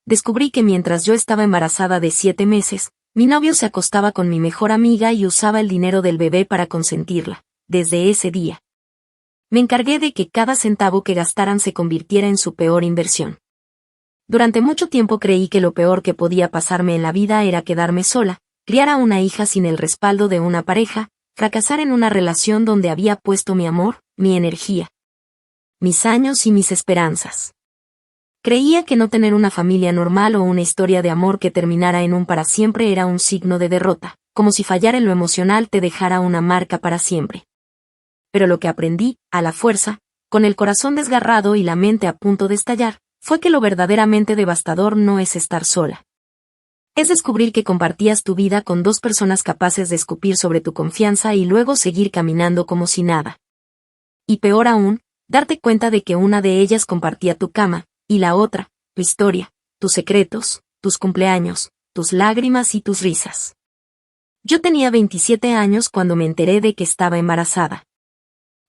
descubrí que mientras yo estaba embarazada de 7 meses, mi novio se acostaba con mi mejor amiga y usaba el dinero del bebé para consentirla. Desde ese día, me encargué de que cada centavo que gastaran se convirtiera en su peor inversión. Durante mucho tiempo creí que lo peor que podía pasarme en la vida era quedarme sola, criar a una hija sin el respaldo de una pareja, fracasar en una relación donde había puesto mi amor, mi energía, mis años y mis esperanzas. Creía que no tener una familia normal o una historia de amor que terminara en un para siempre era un signo de derrota, como si fallar en lo emocional te dejara una marca para siempre. Pero lo que aprendí, a la fuerza, con el corazón desgarrado y la mente a punto de estallar, fue que lo verdaderamente devastador no es estar sola. Es descubrir que compartías tu vida con 2 personas capaces de escupir sobre tu confianza y luego seguir caminando como si nada. Y peor aún, darte cuenta de que una de ellas compartía tu cama, y la otra, tu historia, tus secretos, tus cumpleaños, tus lágrimas y tus risas. Yo tenía 27 años cuando me enteré de que estaba embarazada.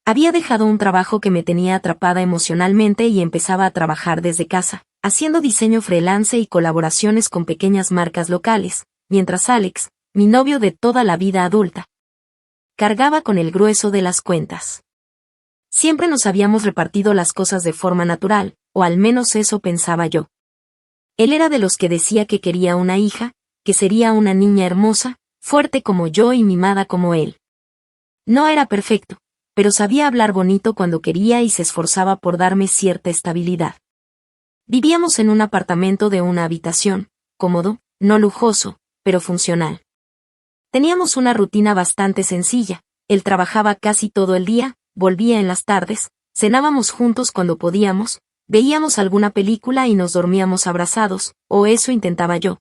Había dejado un trabajo que me tenía atrapada emocionalmente y empezaba a trabajar desde casa, haciendo diseño freelance y colaboraciones con pequeñas marcas locales, mientras Alex, mi novio de toda la vida adulta, cargaba con el grueso de las cuentas. Siempre nos habíamos repartido las cosas de forma natural, o al menos eso pensaba yo. Él era de los que decía que quería una hija, que sería una niña hermosa, fuerte como yo y mimada como él. No era perfecto, pero sabía hablar bonito cuando quería y se esforzaba por darme cierta estabilidad. Vivíamos en un apartamento de una habitación, cómodo, no lujoso, pero funcional. Teníamos una rutina bastante sencilla, él trabajaba casi todo el día, volvía en las tardes, cenábamos juntos cuando podíamos, veíamos alguna película y nos dormíamos abrazados, o eso intentaba yo.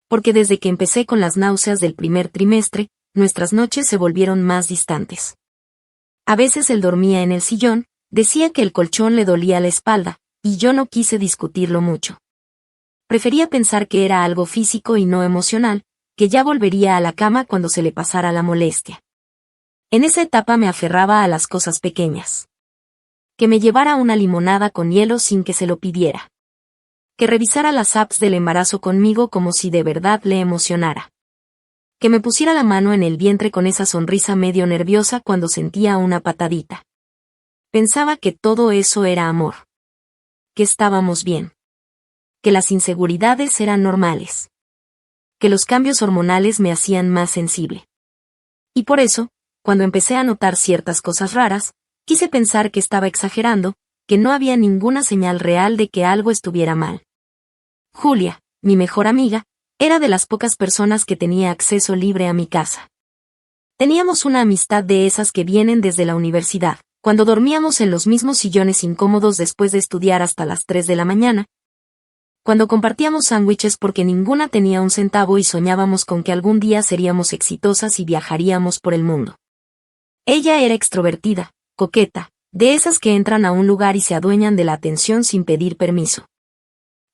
Porque desde que empecé con las náuseas del primer trimestre, nuestras noches se volvieron más distantes. A veces él dormía en el sillón, decía que el colchón le dolía la espalda, y yo no quise discutirlo mucho. Prefería pensar que era algo físico y no emocional, que ya volvería a la cama cuando se le pasara la molestia. En esa etapa me aferraba a las cosas pequeñas. Que me llevara una limonada con hielo sin que se lo pidiera. Que revisara las apps del embarazo conmigo como si de verdad le emocionara. Que me pusiera la mano en el vientre con esa sonrisa medio nerviosa cuando sentía una patadita. Pensaba que todo eso era amor. Que estábamos bien. Que las inseguridades eran normales. Que los cambios hormonales me hacían más sensible. Y por eso, cuando empecé a notar ciertas cosas raras, quise pensar que estaba exagerando, que no había ninguna señal real de que algo estuviera mal. Julia, mi mejor amiga, era de las pocas personas que tenía acceso libre a mi casa. Teníamos una amistad de esas que vienen desde la universidad, cuando dormíamos en los mismos sillones incómodos después de estudiar hasta las 3 de la mañana, cuando compartíamos sándwiches porque ninguna tenía un centavo y soñábamos con que algún día seríamos exitosas y viajaríamos por el mundo. Ella era extrovertida, coqueta, de esas que entran a un lugar y se adueñan de la atención sin pedir permiso.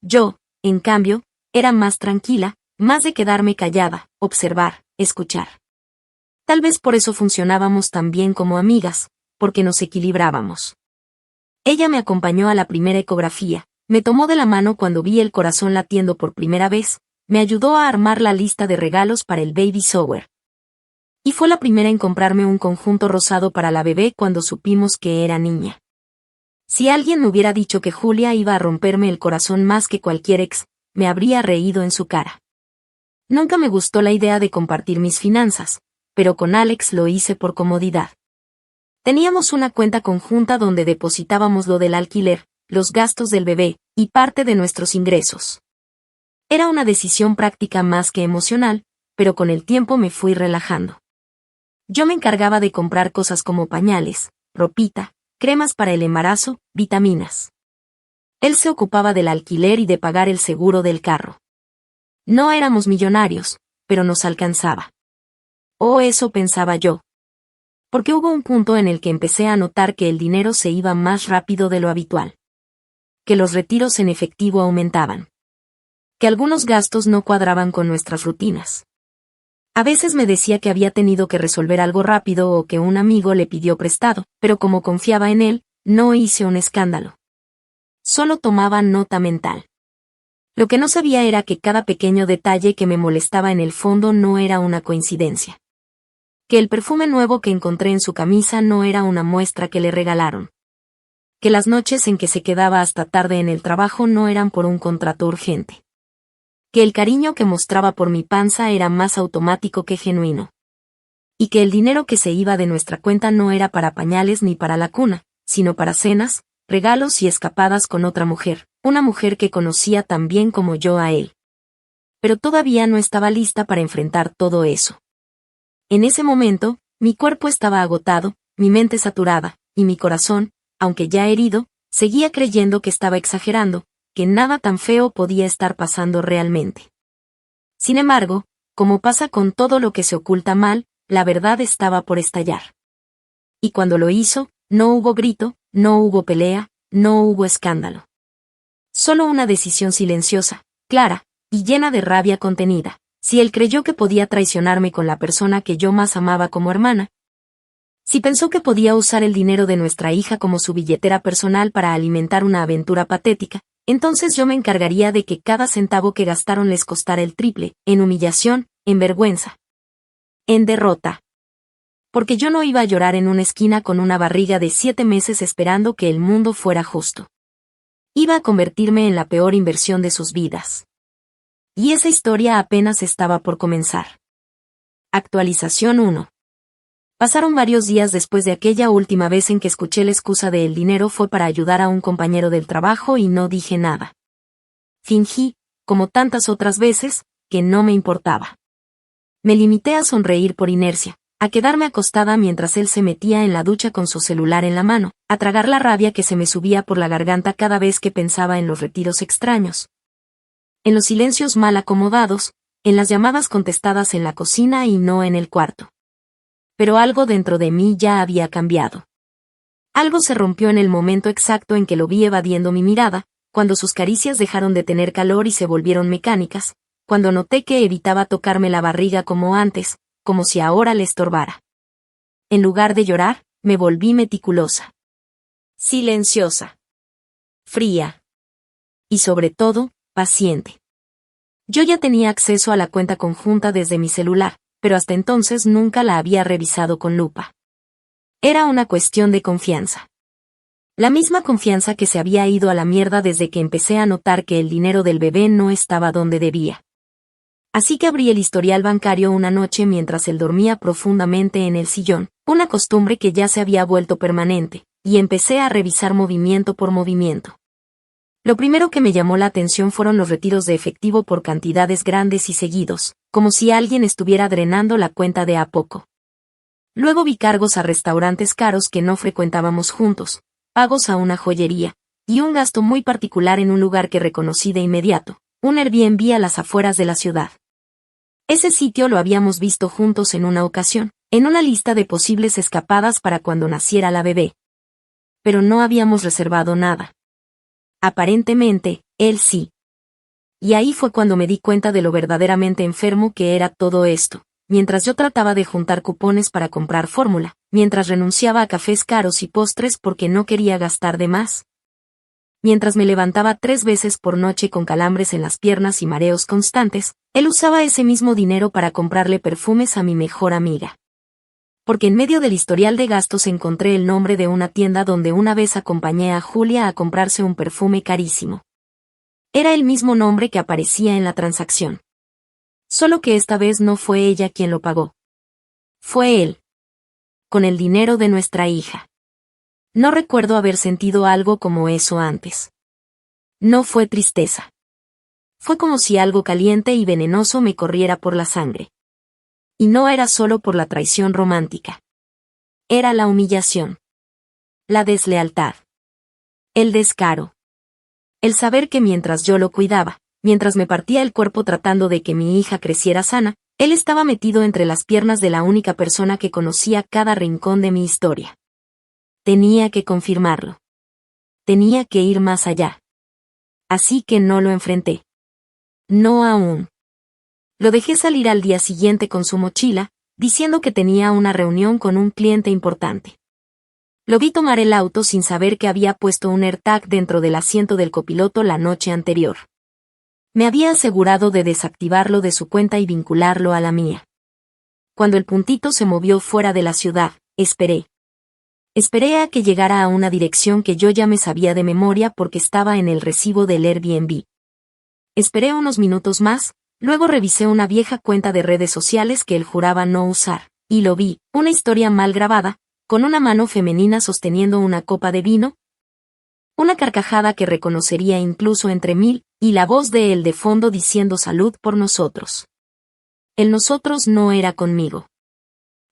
Yo, en cambio, era más tranquila, más de quedarme callada, observar, escuchar. Tal vez por eso funcionábamos tan bien como amigas, porque nos equilibrábamos. Ella me acompañó a la primera ecografía, me tomó de la mano cuando vi el corazón latiendo por primera vez, me ayudó a armar la lista de regalos para el baby shower. Y fue la primera en comprarme un conjunto rosado para la bebé cuando supimos que era niña. Si alguien me hubiera dicho que Julia iba a romperme el corazón más que cualquier ex, me habría reído en su cara. Nunca me gustó la idea de compartir mis finanzas, pero con Alex lo hice por comodidad. Teníamos una cuenta conjunta donde depositábamos lo del alquiler, los gastos del bebé, y parte de nuestros ingresos. Era una decisión práctica más que emocional, pero con el tiempo me fui relajando. Yo me encargaba de comprar cosas como pañales, ropita, cremas para el embarazo, vitaminas. Él se ocupaba del alquiler y de pagar el seguro del carro. No éramos millonarios, pero nos alcanzaba. O eso pensaba yo. Porque hubo un punto en el que empecé a notar que el dinero se iba más rápido de lo habitual. Que los retiros en efectivo aumentaban. Que algunos gastos no cuadraban con nuestras rutinas. A veces me decía que había tenido que resolver algo rápido o que un amigo le pidió prestado, pero como confiaba en él, no hice un escándalo. Solo tomaba nota mental. Lo que no sabía era que cada pequeño detalle que me molestaba en el fondo no era una coincidencia. Que el perfume nuevo que encontré en su camisa no era una muestra que le regalaron. Que las noches en que se quedaba hasta tarde en el trabajo no eran por un contrato urgente. Que el cariño que mostraba por mi panza era más automático que genuino. Y que el dinero que se iba de nuestra cuenta no era para pañales ni para la cuna, sino para cenas, regalos y escapadas con otra mujer, una mujer que conocía tan bien como yo a él. Pero todavía no estaba lista para enfrentar todo eso. En ese momento, mi cuerpo estaba agotado, mi mente saturada, y mi corazón, aunque ya herido, seguía creyendo que estaba exagerando, que nada tan feo podía estar pasando realmente. Sin embargo, como pasa con todo lo que se oculta mal, la verdad estaba por estallar. Y cuando lo hizo, no hubo grito, no hubo pelea, no hubo escándalo. Solo una decisión silenciosa, clara, y llena de rabia contenida. Si él creyó que podía traicionarme con la persona que yo más amaba como hermana, si pensó que podía usar el dinero de nuestra hija como su billetera personal para alimentar una aventura patética, entonces yo me encargaría de que cada centavo que gastaron les costara el triple, en humillación, en vergüenza, en derrota. Porque yo no iba a llorar en una esquina con una barriga de 7 meses esperando que el mundo fuera justo. Iba a convertirme en la peor inversión de sus vidas. Y esa historia apenas estaba por comenzar. Actualización 1. Pasaron varios días después de aquella última vez en que escuché la excusa de el dinero fue para ayudar a un compañero del trabajo y no dije nada. Fingí, como tantas otras veces, que no me importaba. Me limité a sonreír por inercia, a quedarme acostada mientras él se metía en la ducha con su celular en la mano, a tragar la rabia que se me subía por la garganta cada vez que pensaba en los retiros extraños. En los silencios mal acomodados, en las llamadas contestadas en la cocina y no en el cuarto. Pero algo dentro de mí ya había cambiado. Algo se rompió en el momento exacto en que lo vi evadiendo mi mirada, cuando sus caricias dejaron de tener calor y se volvieron mecánicas, cuando noté que evitaba tocarme la barriga como antes, como si ahora le estorbara. En lugar de llorar, me volví meticulosa. Silenciosa. Fría. Y sobre todo, paciente. Yo ya tenía acceso a la cuenta conjunta desde mi celular, pero hasta entonces nunca la había revisado con lupa. Era una cuestión de confianza. La misma confianza que se había ido a la mierda desde que empecé a notar que el dinero del bebé no estaba donde debía. Así que abrí el historial bancario una noche mientras él dormía profundamente en el sillón, una costumbre que ya se había vuelto permanente, y empecé a revisar movimiento por movimiento. Lo primero que me llamó la atención fueron los retiros de efectivo por cantidades grandes y seguidos, como si alguien estuviera drenando la cuenta de a poco. Luego vi cargos a restaurantes caros que no frecuentábamos juntos, pagos a una joyería, y un gasto muy particular en un lugar que reconocí de inmediato, un Airbnb a las afueras de la ciudad. Ese sitio lo habíamos visto juntos en una ocasión, en una lista de posibles escapadas para cuando naciera la bebé. Pero no habíamos reservado nada. Aparentemente, él sí. Y ahí fue cuando me di cuenta de lo verdaderamente enfermo que era todo esto, mientras yo trataba de juntar cupones para comprar fórmula, mientras renunciaba a cafés caros y postres porque no quería gastar de más. Mientras me levantaba 3 veces por noche con calambres en las piernas y mareos constantes, él usaba ese mismo dinero para comprarle perfumes a mi mejor amiga. Porque en medio del historial de gastos encontré el nombre de una tienda donde una vez acompañé a Julia a comprarse un perfume carísimo. Era el mismo nombre que aparecía en la transacción. Solo que esta vez no fue ella quien lo pagó. Fue él. Con el dinero de nuestra hija. No recuerdo haber sentido algo como eso antes. No fue tristeza. Fue como si algo caliente y venenoso me corriera por la sangre. Y no era solo por la traición romántica. Era la humillación. La deslealtad. El descaro. El saber que mientras yo lo cuidaba, mientras me partía el cuerpo tratando de que mi hija creciera sana, él estaba metido entre las piernas de la única persona que conocía cada rincón de mi historia. Tenía que confirmarlo. Tenía que ir más allá. Así que no lo enfrenté. No aún. Lo dejé salir al día siguiente con su mochila, diciendo que tenía una reunión con un cliente importante. Lo vi tomar el auto sin saber que había puesto un AirTag dentro del asiento del copiloto la noche anterior. Me había asegurado de desactivarlo de su cuenta y vincularlo a la mía. Cuando el puntito se movió fuera de la ciudad, esperé. Esperé a que llegara a una dirección que yo ya me sabía de memoria porque estaba en el recibo del Airbnb. Esperé unos minutos más, luego revisé una vieja cuenta de redes sociales que él juraba no usar, y lo vi, una historia mal grabada, con una mano femenina sosteniendo una copa de vino, una carcajada que reconocería incluso entre mil, y la voz de él de fondo diciendo salud por nosotros. El nosotros no era conmigo.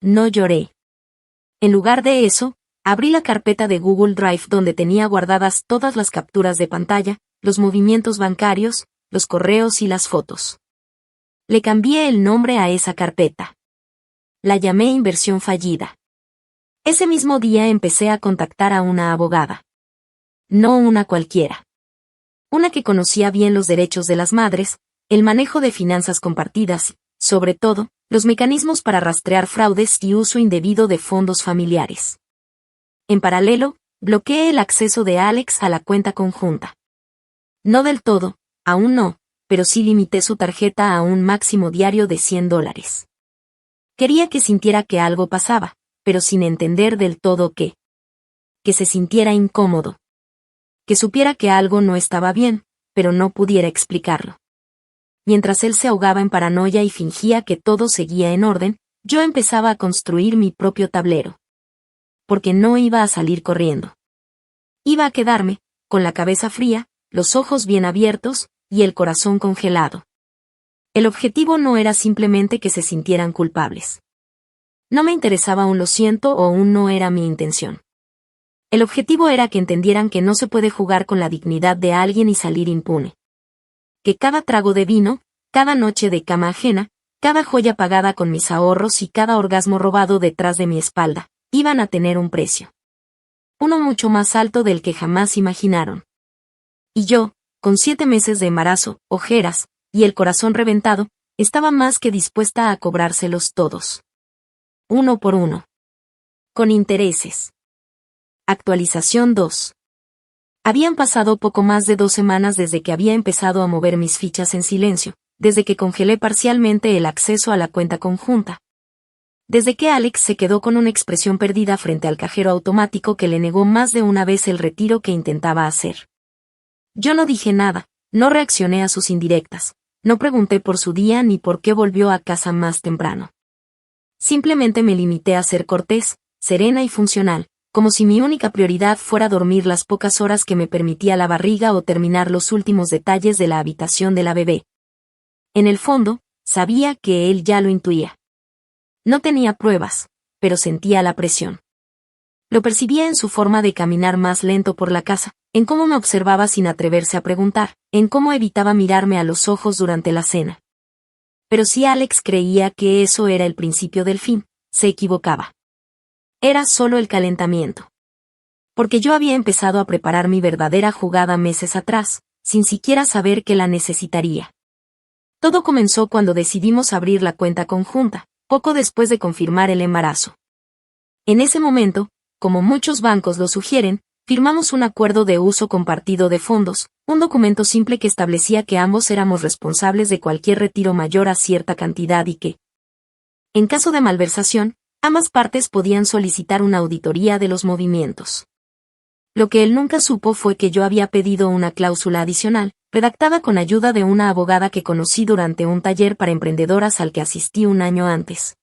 No lloré. En lugar de eso, abrí la carpeta de Google Drive donde tenía guardadas todas las capturas de pantalla, los movimientos bancarios, los correos y las fotos. Le cambié el nombre a esa carpeta. La llamé inversión fallida. Ese mismo día empecé a contactar a una abogada. No una cualquiera. Una que conocía bien los derechos de las madres, el manejo de finanzas compartidas, sobre todo, los mecanismos para rastrear fraudes y uso indebido de fondos familiares. En paralelo, bloqueé el acceso de Alex a la cuenta conjunta. No del todo, aún no, pero sí limité su tarjeta a un máximo diario de $100. Quería que sintiera que algo pasaba, pero sin entender del todo qué. Que se sintiera incómodo. Que supiera que algo no estaba bien, pero no pudiera explicarlo. Mientras él se ahogaba en paranoia y fingía que todo seguía en orden, yo empezaba a construir mi propio tablero. Porque no iba a salir corriendo. Iba a quedarme, con la cabeza fría, los ojos bien abiertos, y el corazón congelado. El objetivo no era simplemente que se sintieran culpables. No me interesaba un lo siento o un no era mi intención. El objetivo era que entendieran que no se puede jugar con la dignidad de alguien y salir impune. Que cada trago de vino, cada noche de cama ajena, cada joya pagada con mis ahorros y cada orgasmo robado detrás de mi espalda, iban a tener un precio. Uno mucho más alto del que jamás imaginaron. Y yo, con 7 meses de embarazo, ojeras, y el corazón reventado, estaba más que dispuesta a cobrárselos todos. Uno por uno. Con intereses. Actualización 2. Habían pasado poco más de 2 semanas desde que había empezado a mover mis fichas en silencio, desde que congelé parcialmente el acceso a la cuenta conjunta. Desde que Alex se quedó con una expresión perdida frente al cajero automático que le negó más de una vez el retiro que intentaba hacer. Yo no dije nada, no reaccioné a sus indirectas, no pregunté por su día ni por qué volvió a casa más temprano. Simplemente me limité a ser cortés, serena y funcional, como si mi única prioridad fuera dormir las pocas horas que me permitía la barriga o terminar los últimos detalles de la habitación de la bebé. En el fondo, sabía que él ya lo intuía. No tenía pruebas, pero sentía la presión. Lo percibía en su forma de caminar más lento por la casa, en cómo me observaba sin atreverse a preguntar, en cómo evitaba mirarme a los ojos durante la cena. Pero si Alex creía que eso era el principio del fin, se equivocaba. Era solo el calentamiento. Porque yo había empezado a preparar mi verdadera jugada meses atrás, sin siquiera saber que la necesitaría. Todo comenzó cuando decidimos abrir la cuenta conjunta, poco después de confirmar el embarazo. En ese momento, como muchos bancos lo sugieren, firmamos un acuerdo de uso compartido de fondos, un documento simple que establecía que ambos éramos responsables de cualquier retiro mayor a cierta cantidad y que, en caso de malversación, ambas partes podían solicitar una auditoría de los movimientos. Lo que él nunca supo fue que yo había pedido una cláusula adicional, redactada con ayuda de una abogada que conocí durante un taller para emprendedoras al que asistí un año antes.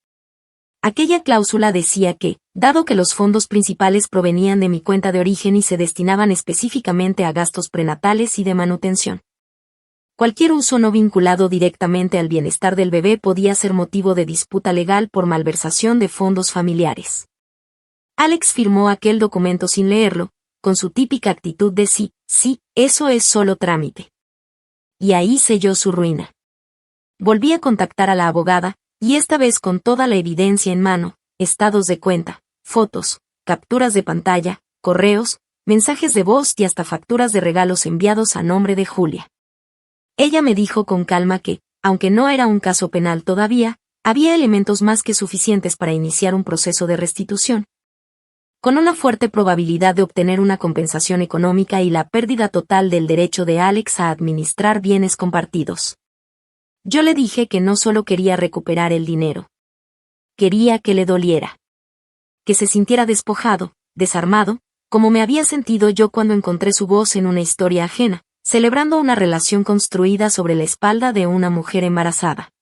Aquella cláusula decía que, dado que los fondos principales provenían de mi cuenta de origen y se destinaban específicamente a gastos prenatales y de manutención, cualquier uso no vinculado directamente al bienestar del bebé podía ser motivo de disputa legal por malversación de fondos familiares. Alex firmó aquel documento sin leerlo, con su típica actitud de sí, eso es solo trámite. Y ahí selló su ruina. Volví a contactar a la abogada, y esta vez con toda la evidencia en mano, estados de cuenta, fotos, capturas de pantalla, correos, mensajes de voz y hasta facturas de regalos enviados a nombre de Julia. Ella me dijo con calma que, aunque no era un caso penal todavía, había elementos más que suficientes para iniciar un proceso de restitución. con una fuerte probabilidad de obtener una compensación económica y la pérdida total del derecho de Alex a administrar bienes compartidos. Yo le dije que no solo quería recuperar el dinero. Quería que le doliera. Que se sintiera despojado, desarmado, como me había sentido yo cuando encontré su voz en una historia ajena, celebrando una relación construida sobre la espalda de una mujer embarazada.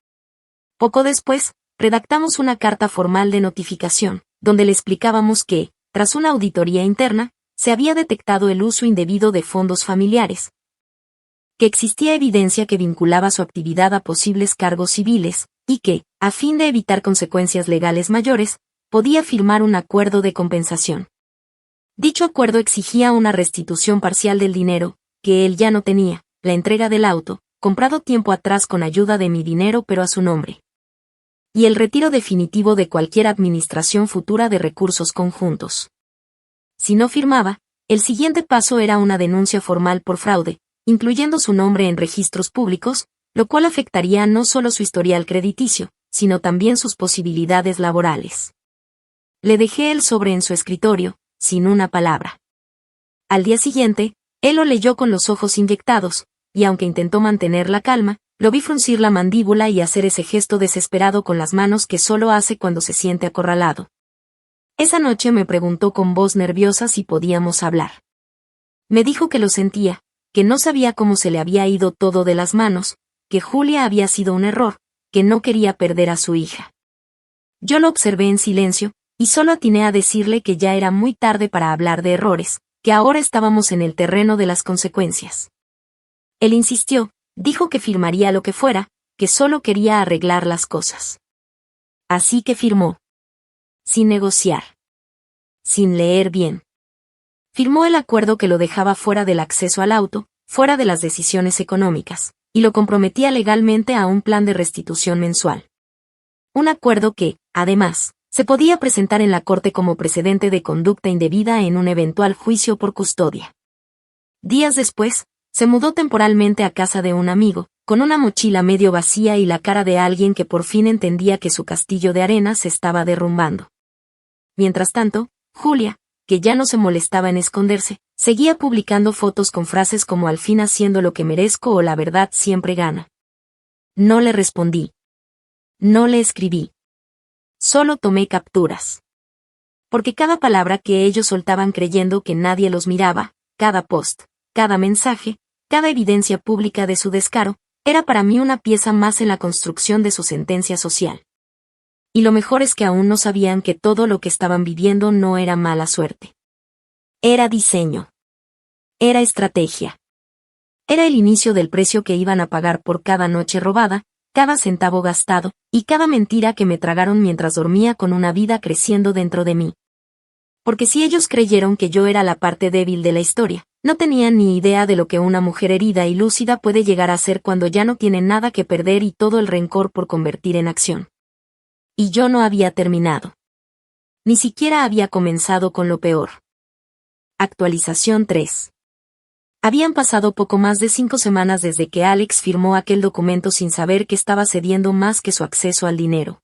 Poco después, redactamos una carta formal de notificación, donde le explicábamos que, tras una auditoría interna, se había detectado el uso indebido de fondos familiares, que existía evidencia que vinculaba su actividad a posibles cargos civiles, y que, a fin de evitar consecuencias legales mayores, podía firmar un acuerdo de compensación. Dicho acuerdo exigía una restitución parcial del dinero, que él ya no tenía, la entrega del auto, comprado tiempo atrás con ayuda de mi dinero pero a su nombre, y el retiro definitivo de cualquier administración futura de recursos conjuntos. Si no firmaba, el siguiente paso era una denuncia formal por fraude, incluyendo su nombre en registros públicos, lo cual afectaría no solo su historial crediticio, sino también sus posibilidades laborales. Le dejé el sobre en su escritorio, sin una palabra. Al día siguiente, él lo leyó con los ojos inyectados, y aunque intentó mantener la calma, lo vi fruncir la mandíbula y hacer ese gesto desesperado con las manos que solo hace cuando se siente acorralado. Esa noche me preguntó con voz nerviosa si podíamos hablar. Me dijo que lo sentía, que no sabía cómo se le había ido todo de las manos, que Julia había sido un error, que no quería perder a su hija. Yo lo observé en silencio, y solo atiné a decirle que ya era muy tarde para hablar de errores, que ahora estábamos en el terreno de las consecuencias. Él insistió, dijo que firmaría lo que fuera, que solo quería arreglar las cosas. Así que firmó. Sin negociar. Sin leer bien. Firmó el acuerdo que lo dejaba fuera del acceso al auto, fuera de las decisiones económicas, y lo comprometía legalmente a un plan de restitución mensual. Un acuerdo que, además, se podía presentar en la corte como precedente de conducta indebida en un eventual juicio por custodia. Días después, se mudó temporalmente a casa de un amigo, con una mochila medio vacía y la cara de alguien que por fin entendía que su castillo de arena se estaba derrumbando. Mientras tanto, Julia, que ya no se molestaba en esconderse, seguía publicando fotos con frases como al fin haciendo lo que merezco o la verdad siempre gana. No le respondí. No le escribí. Solo tomé capturas. Porque cada palabra que ellos soltaban creyendo que nadie los miraba, cada post, cada mensaje, cada evidencia pública de su descaro, era para mí una pieza más en la construcción de su sentencia social. Y lo mejor es que aún no sabían que todo lo que estaban viviendo no era mala suerte. Era diseño. Era estrategia. Era el inicio del precio que iban a pagar por cada noche robada, cada centavo gastado, y cada mentira que me tragaron mientras dormía con una vida creciendo dentro de mí. Porque si ellos creyeron que yo era la parte débil de la historia, no tenían ni idea de lo que una mujer herida y lúcida puede llegar a ser cuando ya no tiene nada que perder y todo el rencor por convertir en acción. Y yo no había terminado. Ni siquiera había comenzado con lo peor. Actualización 3. Habían pasado poco más de 5 semanas desde que Alex firmó aquel documento sin saber que estaba cediendo más que su acceso al dinero.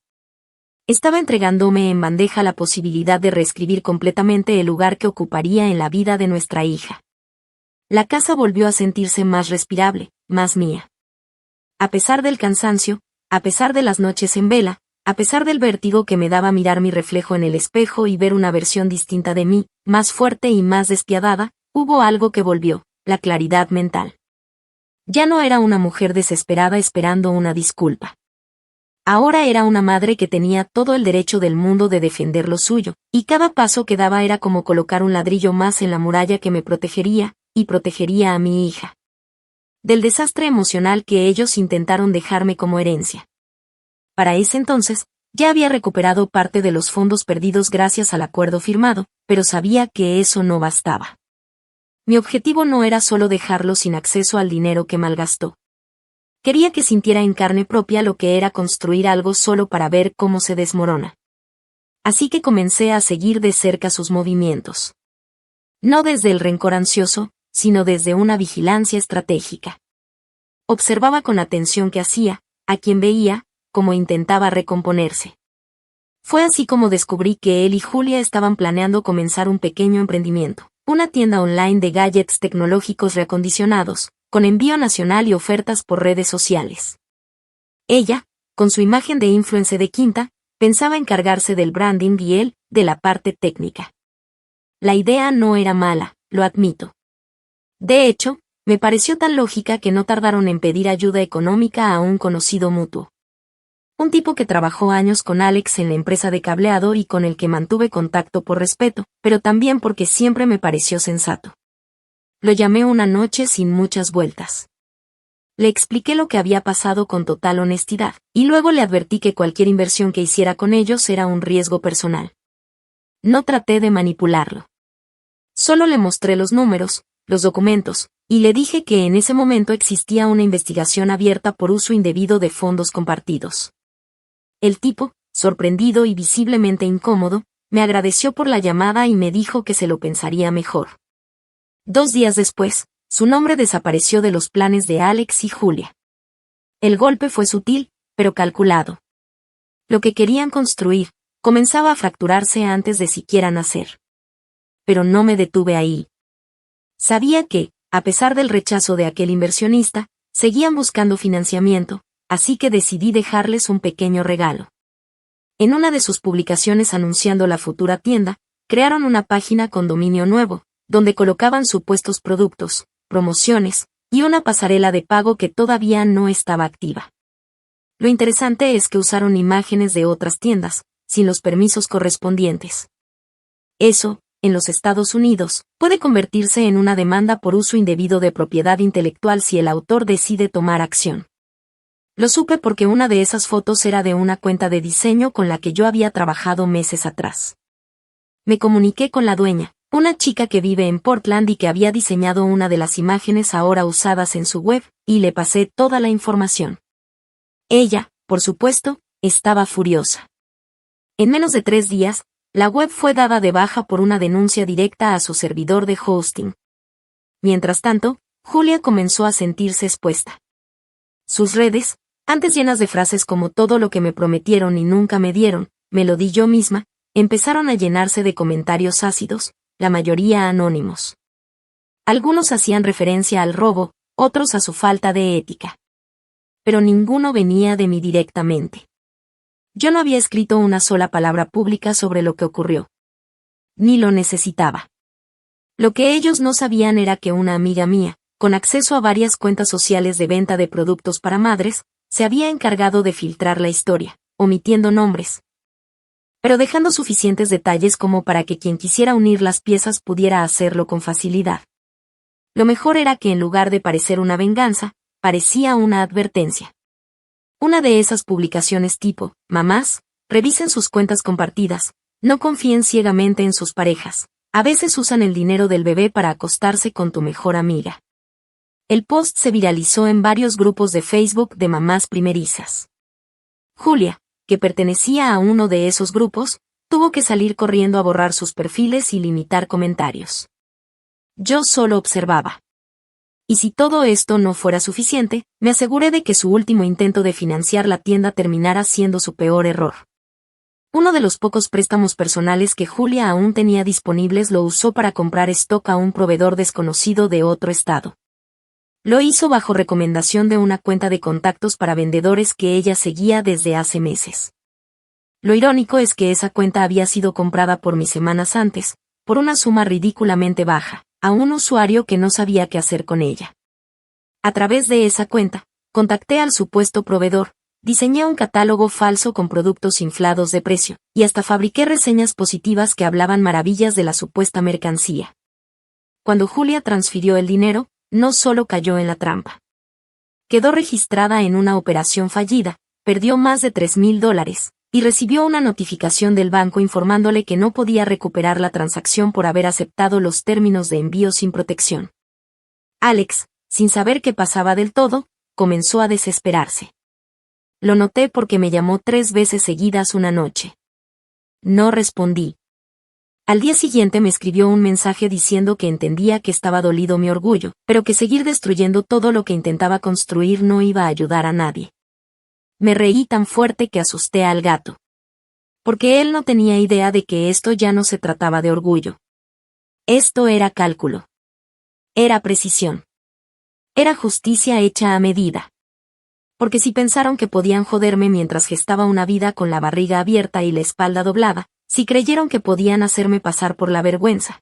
Estaba entregándome en bandeja la posibilidad de reescribir completamente el lugar que ocuparía en la vida de nuestra hija. La casa volvió a sentirse más respirable, más mía. A pesar del cansancio, a pesar de las noches en vela, a pesar del vértigo que me daba mirar mi reflejo en el espejo y ver una versión distinta de mí, más fuerte y más despiadada, hubo algo que volvió, la claridad mental. Ya no era una mujer desesperada esperando una disculpa. Ahora era una madre que tenía todo el derecho del mundo de defender lo suyo, y cada paso que daba era como colocar un ladrillo más en la muralla que me protegería, y protegería a mi hija. Del desastre emocional que ellos intentaron dejarme como herencia. Para ese entonces, ya había recuperado parte de los fondos perdidos gracias al acuerdo firmado, pero sabía que eso no bastaba. Mi objetivo no era solo dejarlo sin acceso al dinero que malgastó. Quería que sintiera en carne propia lo que era construir algo solo para ver cómo se desmorona. Así que comencé a seguir de cerca sus movimientos. No desde el rencor ansioso, sino desde una vigilancia estratégica. Observaba con atención qué hacía, a quién veía, cómo intentaba recomponerse. Fue así como descubrí que él y Julia estaban planeando comenzar un pequeño emprendimiento, una tienda online de gadgets tecnológicos reacondicionados, con envío nacional y ofertas por redes sociales. Ella, con su imagen de influencer de quinta, pensaba encargarse del branding y él, de la parte técnica. La idea no era mala, lo admito. De hecho, me pareció tan lógica que no tardaron en pedir ayuda económica a un conocido mutuo. Un tipo que trabajó años con Alex en la empresa de cableado y con el que mantuve contacto por respeto, pero también porque siempre me pareció sensato. Lo llamé una noche sin muchas vueltas. Le expliqué lo que había pasado con total honestidad, y luego le advertí que cualquier inversión que hiciera con ellos era un riesgo personal. No traté de manipularlo. Solo le mostré los números, los documentos, y le dije que en ese momento existía una investigación abierta por uso indebido de fondos compartidos. El tipo, sorprendido y visiblemente incómodo, me agradeció por la llamada y me dijo que se lo pensaría mejor. 2 días después, su nombre desapareció de los planes de Alex y Julia. El golpe fue sutil, pero calculado. Lo que querían construir, comenzaba a fracturarse antes de siquiera nacer. Pero no me detuve ahí. Sabía que, a pesar del rechazo de aquel inversionista, seguían buscando financiamiento, así que decidí dejarles un pequeño regalo. En una de sus publicaciones anunciando la futura tienda, crearon una página con dominio nuevo, donde colocaban supuestos productos, promociones, y una pasarela de pago que todavía no estaba activa. Lo interesante es que usaron imágenes de otras tiendas, sin los permisos correspondientes. Eso, en los Estados Unidos, puede convertirse en una demanda por uso indebido de propiedad intelectual si el autor decide tomar acción. Lo supe porque una de esas fotos era de una cuenta de diseño con la que yo había trabajado meses atrás. Me comuniqué con la dueña, una chica que vive en Portland y que había diseñado una de las imágenes ahora usadas en su web, y le pasé toda la información. Ella, por supuesto, estaba furiosa. En menos de 3 días, la web fue dada de baja por una denuncia directa a su servidor de hosting. Mientras tanto, Julia comenzó a sentirse expuesta. Sus redes, antes llenas de frases como todo lo que me prometieron y nunca me dieron, me lo di yo misma, empezaron a llenarse de comentarios ácidos, la mayoría anónimos. Algunos hacían referencia al robo, otros a su falta de ética. Pero ninguno venía de mí directamente. Yo no había escrito una sola palabra pública sobre lo que ocurrió. Ni lo necesitaba. Lo que ellos no sabían era que una amiga mía, con acceso a varias cuentas sociales de venta de productos para madres, se había encargado de filtrar la historia, omitiendo nombres, pero dejando suficientes detalles como para que quien quisiera unir las piezas pudiera hacerlo con facilidad. Lo mejor era que en lugar de parecer una venganza, parecía una advertencia. Una de esas publicaciones tipo, mamás, revisen sus cuentas compartidas, no confíen ciegamente en sus parejas, a veces usan el dinero del bebé para acostarse con tu mejor amiga. El post se viralizó en varios grupos de Facebook de mamás primerizas. Julia, que pertenecía a uno de esos grupos, tuvo que salir corriendo a borrar sus perfiles y limitar comentarios. Yo solo observaba. Y si todo esto no fuera suficiente, me aseguré de que su último intento de financiar la tienda terminara siendo su peor error. Uno de los pocos préstamos personales que Julia aún tenía disponibles lo usó para comprar stock a un proveedor desconocido de otro estado. Lo hizo bajo recomendación de una cuenta de contactos para vendedores que ella seguía desde hace meses. Lo irónico es que esa cuenta había sido comprada por mí semanas antes, por una suma ridículamente baja, a un usuario que no sabía qué hacer con ella. A través de esa cuenta, contacté al supuesto proveedor, diseñé un catálogo falso con productos inflados de precio, y hasta fabriqué reseñas positivas que hablaban maravillas de la supuesta mercancía. Cuando Julia transfirió el dinero, no solo cayó en la trampa. Quedó registrada en una operación fallida, perdió más de $3,000, y recibió una notificación del banco informándole que no podía recuperar la transacción por haber aceptado los términos de envío sin protección. Alex, sin saber qué pasaba del todo, comenzó a desesperarse. Lo noté porque me llamó 3 veces seguidas una noche. No respondí. Al día siguiente me escribió un mensaje diciendo que entendía que estaba dolido mi orgullo, pero que seguir destruyendo todo lo que intentaba construir no iba a ayudar a nadie. Me reí tan fuerte que asusté al gato. Porque él no tenía idea de que esto ya no se trataba de orgullo. Esto era cálculo. Era precisión. Era justicia hecha a medida. Porque si pensaron que podían joderme mientras gestaba una vida con la barriga abierta y la espalda doblada, si creyeron que podían hacerme pasar por la vergüenza,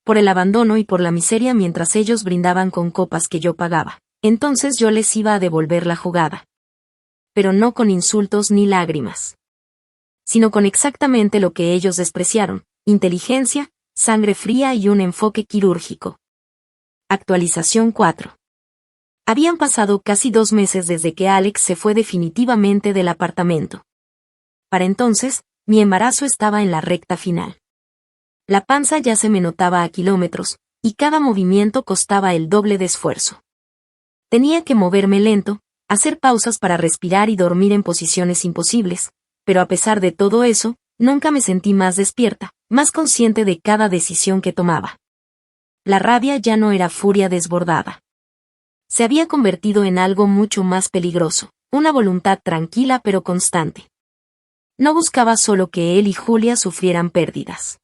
por el abandono y por la miseria mientras ellos brindaban con copas que yo pagaba, entonces yo les iba a devolver la jugada. Pero no con insultos ni lágrimas, sino con exactamente lo que ellos despreciaron: inteligencia, sangre fría y un enfoque quirúrgico. Actualización 4. Habían pasado casi 2 meses desde que Alex se fue definitivamente del apartamento. Para entonces, mi embarazo estaba en la recta final. La panza ya se me notaba a kilómetros, y cada movimiento costaba el doble de esfuerzo. Tenía que moverme lento, hacer pausas para respirar y dormir en posiciones imposibles, pero a pesar de todo eso, nunca me sentí más despierta, más consciente de cada decisión que tomaba. La rabia ya no era furia desbordada. Se había convertido en algo mucho más peligroso, una voluntad tranquila pero constante. No buscaba solo que él y Julia sufrieran pérdidas.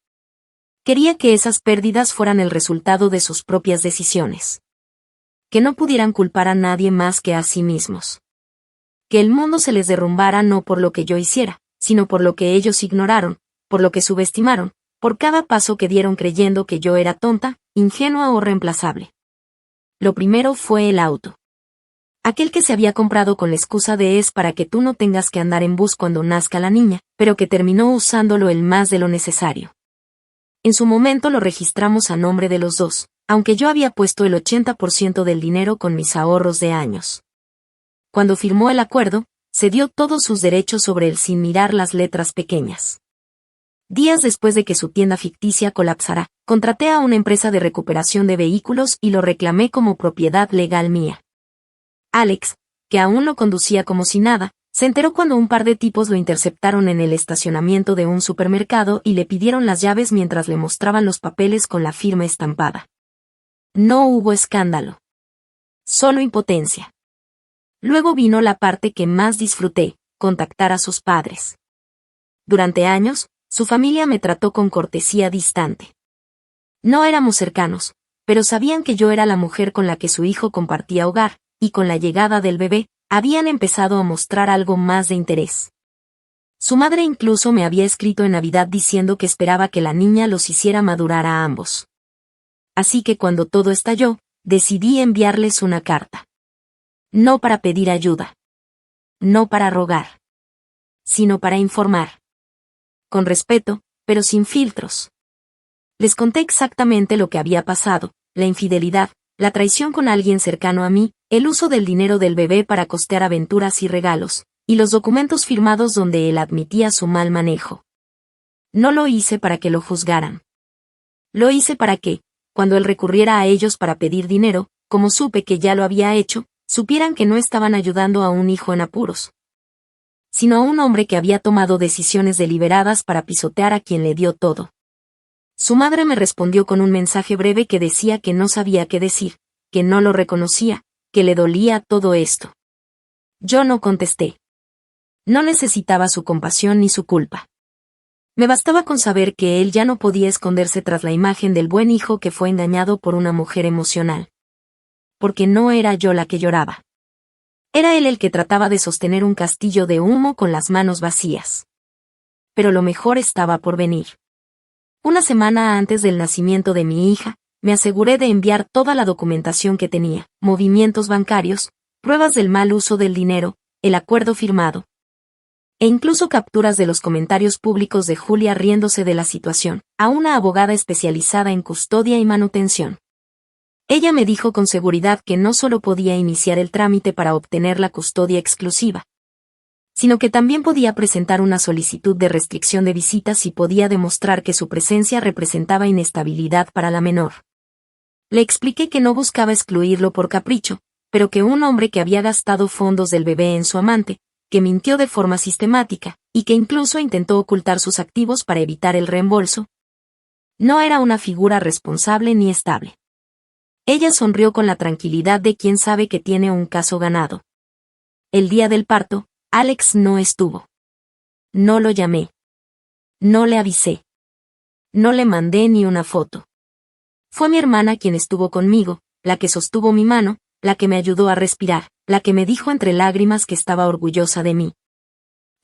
Quería que esas pérdidas fueran el resultado de sus propias decisiones. Que no pudieran culpar a nadie más que a sí mismos. Que el mundo se les derrumbara no por lo que yo hiciera, sino por lo que ellos ignoraron, por lo que subestimaron, por cada paso que dieron creyendo que yo era tonta, ingenua o reemplazable. Lo primero fue el auto. Aquel que se había comprado con la excusa de es para que tú no tengas que andar en bus cuando nazca la niña, pero que terminó usándolo el más de lo necesario. En su momento lo registramos a nombre de los dos, aunque yo había puesto el 80% del dinero con mis ahorros de años. Cuando firmó el acuerdo, cedió todos sus derechos sobre él sin mirar las letras pequeñas. Días después de que su tienda ficticia colapsara, contraté a una empresa de recuperación de vehículos y lo reclamé como propiedad legal mía. Alex, que aún lo conducía como si nada, se enteró cuando un par de tipos lo interceptaron en el estacionamiento de un supermercado y le pidieron las llaves mientras le mostraban los papeles con la firma estampada. No hubo escándalo. Solo impotencia. Luego vino la parte que más disfruté: contactar a sus padres. Durante años, su familia me trató con cortesía distante. No éramos cercanos, pero sabían que yo era la mujer con la que su hijo compartía hogar, y con la llegada del bebé, habían empezado a mostrar algo más de interés. Su madre incluso me había escrito en Navidad diciendo que esperaba que la niña los hiciera madurar a ambos. Así que cuando todo estalló, decidí enviarles una carta. No para pedir ayuda. No para rogar. Sino para informar. Con respeto, pero sin filtros. Les conté exactamente lo que había pasado: la infidelidad, la traición con alguien cercano a mí, el uso del dinero del bebé para costear aventuras y regalos, y los documentos firmados donde él admitía su mal manejo. No lo hice para que lo juzgaran. Lo hice para que, cuando él recurriera a ellos para pedir dinero, como supe que ya lo había hecho, supieran que no estaban ayudando a un hijo en apuros, sino a un hombre que había tomado decisiones deliberadas para pisotear a quien le dio todo. Su madre me respondió con un mensaje breve que decía que no sabía qué decir, que no lo reconocía, que le dolía todo esto. Yo no contesté. No necesitaba su compasión ni su culpa. Me bastaba con saber que él ya no podía esconderse tras la imagen del buen hijo que fue engañado por una mujer emocional. Porque no era yo la que lloraba. Era él el que trataba de sostener un castillo de humo con las manos vacías. Pero lo mejor estaba por venir. Una semana antes del nacimiento de mi hija, me aseguré de enviar toda la documentación que tenía: movimientos bancarios, pruebas del mal uso del dinero, el acuerdo firmado. E incluso capturas de los comentarios públicos de Julia riéndose de la situación, a una abogada especializada en custodia y manutención. Ella me dijo con seguridad que no solo podía iniciar el trámite para obtener la custodia exclusiva, sino que también podía presentar una solicitud de restricción de visitas si podía demostrar que su presencia representaba inestabilidad para la menor. Le expliqué que no buscaba excluirlo por capricho, pero que un hombre que había gastado fondos del bebé en su amante, que mintió de forma sistemática, y que incluso intentó ocultar sus activos para evitar el reembolso, no era una figura responsable ni estable. Ella sonrió con la tranquilidad de quien sabe que tiene un caso ganado. El día del parto, Alex no estuvo. No lo llamé. No le avisé. No le mandé ni una foto. Fue mi hermana quien estuvo conmigo, la que sostuvo mi mano, la que me ayudó a respirar, la que me dijo entre lágrimas que estaba orgullosa de mí.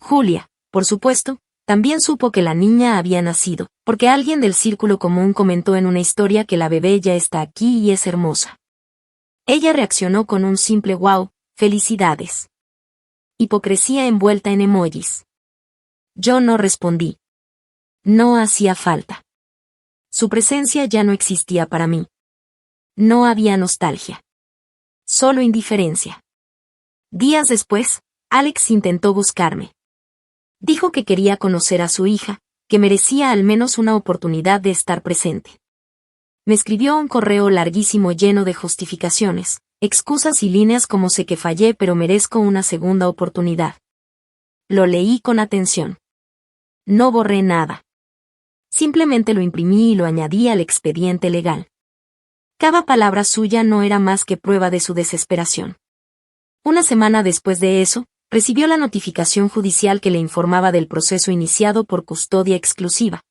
Julia, por supuesto, también supo que la niña había nacido, porque alguien del círculo común comentó en una historia que la bebé ya está aquí y es hermosa. Ella reaccionó con un simple wow, felicidades. Hipocresía envuelta en emojis. Yo no respondí. No hacía falta. Su presencia ya no existía para mí. No había nostalgia. Solo indiferencia. Días después, Alex intentó buscarme. Dijo que quería conocer a su hija, que merecía al menos una oportunidad de estar presente. Me escribió un correo larguísimo lleno de justificaciones, excusas y líneas como sé que fallé pero merezco una segunda oportunidad. Lo leí con atención. No borré nada. Simplemente lo imprimí y lo añadí al expediente legal. Cada palabra suya no era más que prueba de su desesperación. Una semana después de eso, recibió la notificación judicial que le informaba del proceso iniciado por custodia exclusiva,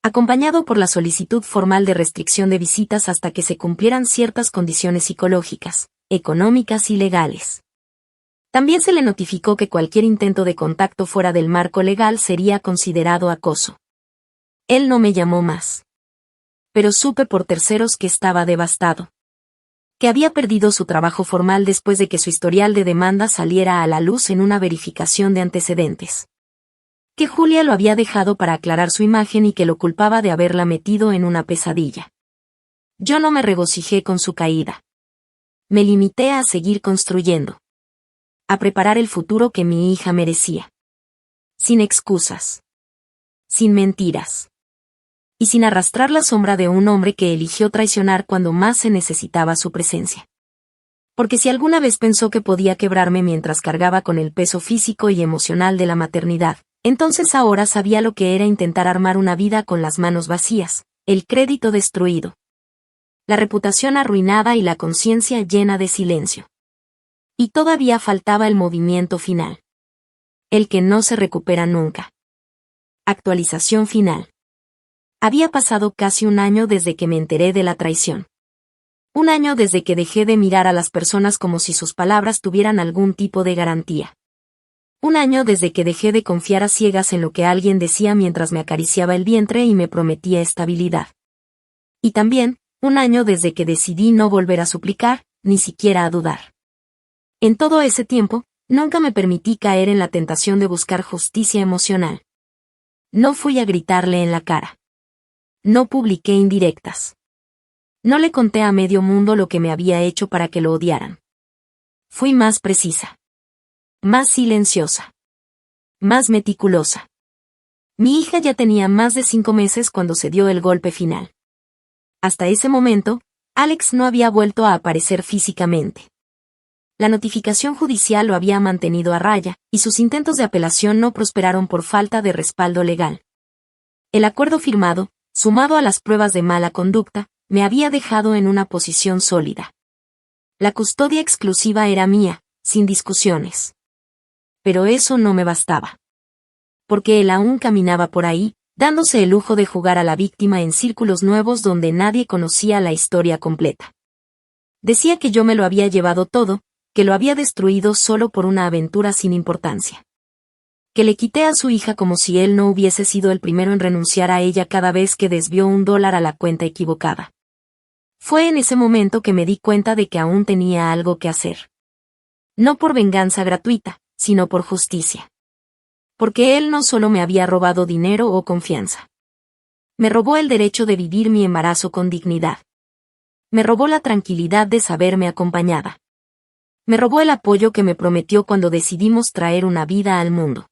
acompañado por la solicitud formal de restricción de visitas hasta que se cumplieran ciertas condiciones psicológicas, económicas y legales. También se le notificó que cualquier intento de contacto fuera del marco legal sería considerado acoso. Él no me llamó más. Pero supe por terceros que estaba devastado. Que había perdido su trabajo formal después de que su historial de demanda saliera a la luz en una verificación de antecedentes. Que Julia lo había dejado para aclarar su imagen y que lo culpaba de haberla metido en una pesadilla. Yo no me regocijé con su caída. Me limité a seguir construyendo. A preparar el futuro que mi hija merecía. Sin excusas. Sin mentiras. Y sin arrastrar la sombra de un hombre que eligió traicionar cuando más se necesitaba su presencia. Porque si alguna vez pensó que podía quebrarme mientras cargaba con el peso físico y emocional de la maternidad, entonces ahora sabía lo que era intentar armar una vida con las manos vacías, el crédito destruido, la reputación arruinada y la conciencia llena de silencio. Y todavía faltaba el movimiento final. El que no se recupera nunca. Actualización final. Había pasado casi un año desde que me enteré de la traición. Un año desde que dejé de mirar a las personas como si sus palabras tuvieran algún tipo de garantía. Un año desde que dejé de confiar a ciegas en lo que alguien decía mientras me acariciaba el vientre y me prometía estabilidad. Y también, un año desde que decidí no volver a suplicar, ni siquiera a dudar. En todo ese tiempo, nunca me permití caer en la tentación de buscar justicia emocional. No fui a gritarle en la cara. No publiqué indirectas. No le conté a medio mundo lo que me había hecho para que lo odiaran. Fui más precisa. Más silenciosa. Más meticulosa. Mi hija ya tenía más de 5 meses cuando se dio el golpe final. Hasta ese momento, Alex no había vuelto a aparecer físicamente. La notificación judicial lo había mantenido a raya, y sus intentos de apelación no prosperaron por falta de respaldo legal. El acuerdo firmado, sumado a las pruebas de mala conducta, me había dejado en una posición sólida. La custodia exclusiva era mía, sin discusiones. Pero eso no me bastaba. Porque él aún caminaba por ahí, dándose el lujo de jugar a la víctima en círculos nuevos donde nadie conocía la historia completa. Decía que yo me lo había llevado todo, que lo había destruido solo por una aventura sin importancia. Que le quité a su hija como si él no hubiese sido el primero en renunciar a ella cada vez que desvió $1 a la cuenta equivocada. Fue en ese momento que me di cuenta de que aún tenía algo que hacer. No por venganza gratuita, sino por justicia. Porque él no solo me había robado dinero o confianza. Me robó el derecho de vivir mi embarazo con dignidad. Me robó la tranquilidad de saberme acompañada. Me robó el apoyo que me prometió cuando decidimos traer una vida al mundo.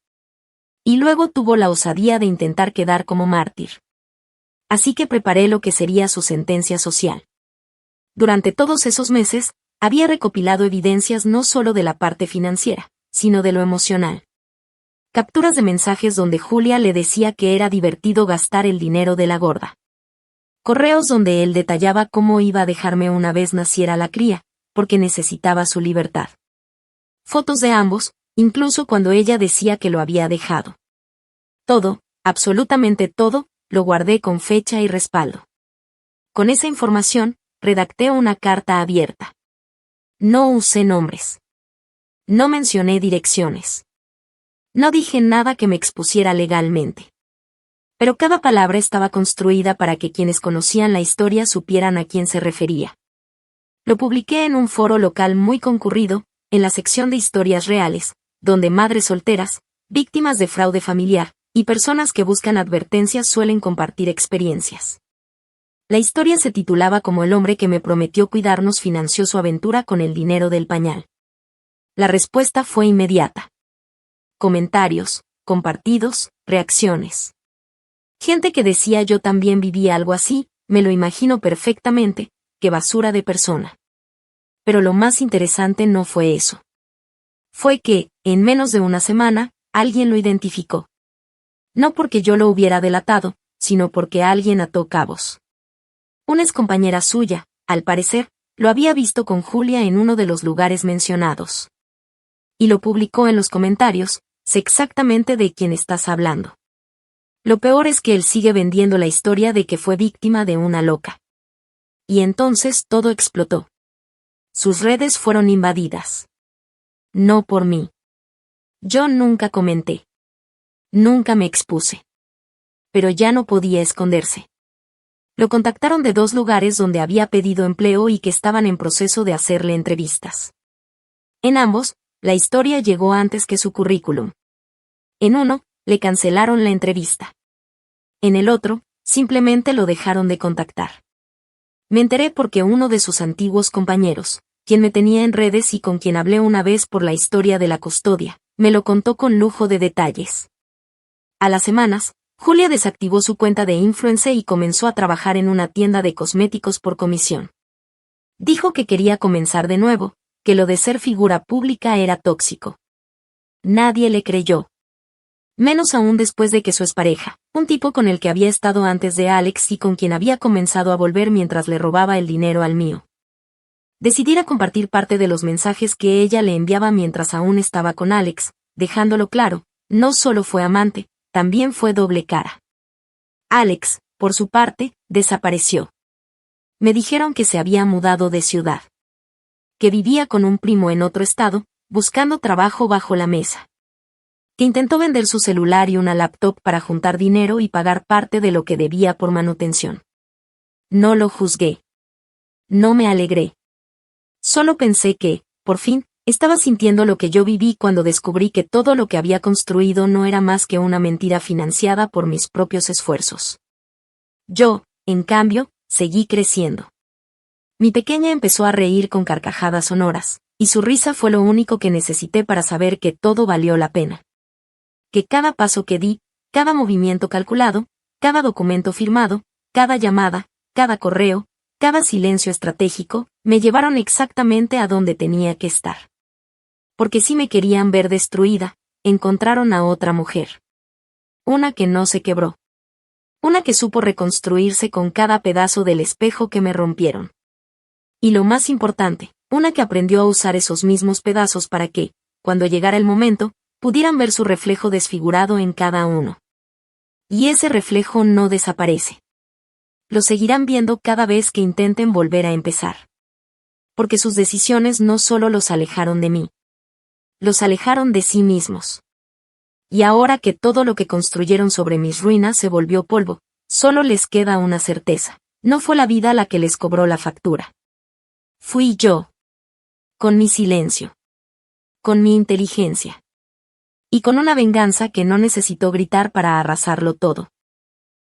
Y luego tuvo la osadía de intentar quedar como mártir. Así que preparé lo que sería su sentencia social. Durante todos esos meses, había recopilado evidencias no solo de la parte financiera, sino de lo emocional. Capturas de mensajes donde Julia le decía que era divertido gastar el dinero de la gorda. Correos donde él detallaba cómo iba a dejarme una vez naciera la cría, porque necesitaba su libertad. Fotos de ambos, incluso cuando ella decía que lo había dejado. Todo, Absolutamente todo, lo guardé con fecha y respaldo. Con esa información, redacté una carta abierta. No usé nombres. No mencioné direcciones. No dije nada que me expusiera legalmente. Pero cada palabra estaba construida para que quienes conocían la historia supieran a quién se refería. Lo publiqué en un foro local muy concurrido, en la sección de historias reales, donde madres solteras, víctimas de fraude familiar, y personas que buscan advertencias suelen compartir experiencias. La historia se titulaba como El hombre que me prometió cuidarnos financió su aventura con el dinero del pañal. La respuesta fue inmediata. Comentarios, compartidos, reacciones. Gente que decía yo también vivía algo así, me lo imagino perfectamente, qué basura de persona. Pero lo más interesante no fue eso. Fue que, en menos de una semana, alguien lo identificó. No porque yo lo hubiera delatado, sino porque alguien ató cabos. Una excompañera suya, al parecer, lo había visto con Julia en uno de los lugares mencionados. Y lo publicó en los comentarios, sé exactamente de quién estás hablando. Lo peor es que él sigue vendiendo la historia de que fue víctima de una loca. Y entonces todo explotó. Sus redes fueron invadidas. No por mí. Yo nunca comenté. Nunca me expuse. Pero ya no podía esconderse. Lo contactaron de 2 lugares donde había pedido empleo y que estaban en proceso de hacerle entrevistas. En ambos, la historia llegó antes que su currículum. En uno, le cancelaron la entrevista. En el otro, simplemente lo dejaron de contactar. Me enteré porque uno de sus antiguos compañeros, quien me tenía en redes y con quien hablé una vez por la historia de la custodia, me lo contó con lujo de detalles. A las semanas, Julia desactivó su cuenta de influencer y comenzó a trabajar en una tienda de cosméticos por comisión. Dijo que quería comenzar de nuevo, que lo de ser figura pública era tóxico. Nadie le creyó. Menos aún después de que su expareja, un tipo con el que había estado antes de Alex y con quien había comenzado a volver mientras le robaba el dinero al mío, decidiera compartir parte de los mensajes que ella le enviaba mientras aún estaba con Alex, dejándolo claro, no solo fue amante, también fue doble cara. Alex, por su parte, desapareció. Me dijeron que se había mudado de ciudad. Que vivía con un primo en otro estado, buscando trabajo bajo la mesa. Que intentó vender su celular y una laptop para juntar dinero y pagar parte de lo que debía por manutención. No lo juzgué. No me alegré. Solo pensé que, por fin, estaba sintiendo lo que yo viví cuando descubrí que todo lo que había construido no era más que una mentira financiada por mis propios esfuerzos. Yo, en cambio, seguí creciendo. Mi pequeña empezó a reír con carcajadas sonoras, y su risa fue lo único que necesité para saber que todo valió la pena. Que cada paso que di, cada movimiento calculado, cada documento firmado, cada llamada, cada correo, cada silencio estratégico, me llevaron exactamente a donde tenía que estar. Porque si me querían ver destruida, encontraron a otra mujer. Una que no se quebró. Una que supo reconstruirse con cada pedazo del espejo que me rompieron. Y lo más importante, una que aprendió a usar esos mismos pedazos para que, cuando llegara el momento, pudieran ver su reflejo desfigurado en cada uno. Y ese reflejo no desaparece. Lo seguirán viendo cada vez que intenten volver a empezar. Porque sus decisiones no solo los alejaron de mí. Los alejaron de sí mismos. Y ahora que todo lo que construyeron sobre mis ruinas se volvió polvo, solo les queda una certeza. No fue la vida la que les cobró la factura. Fui yo. Con mi silencio. Con mi inteligencia. Y con una venganza que no necesitó gritar para arrasarlo todo.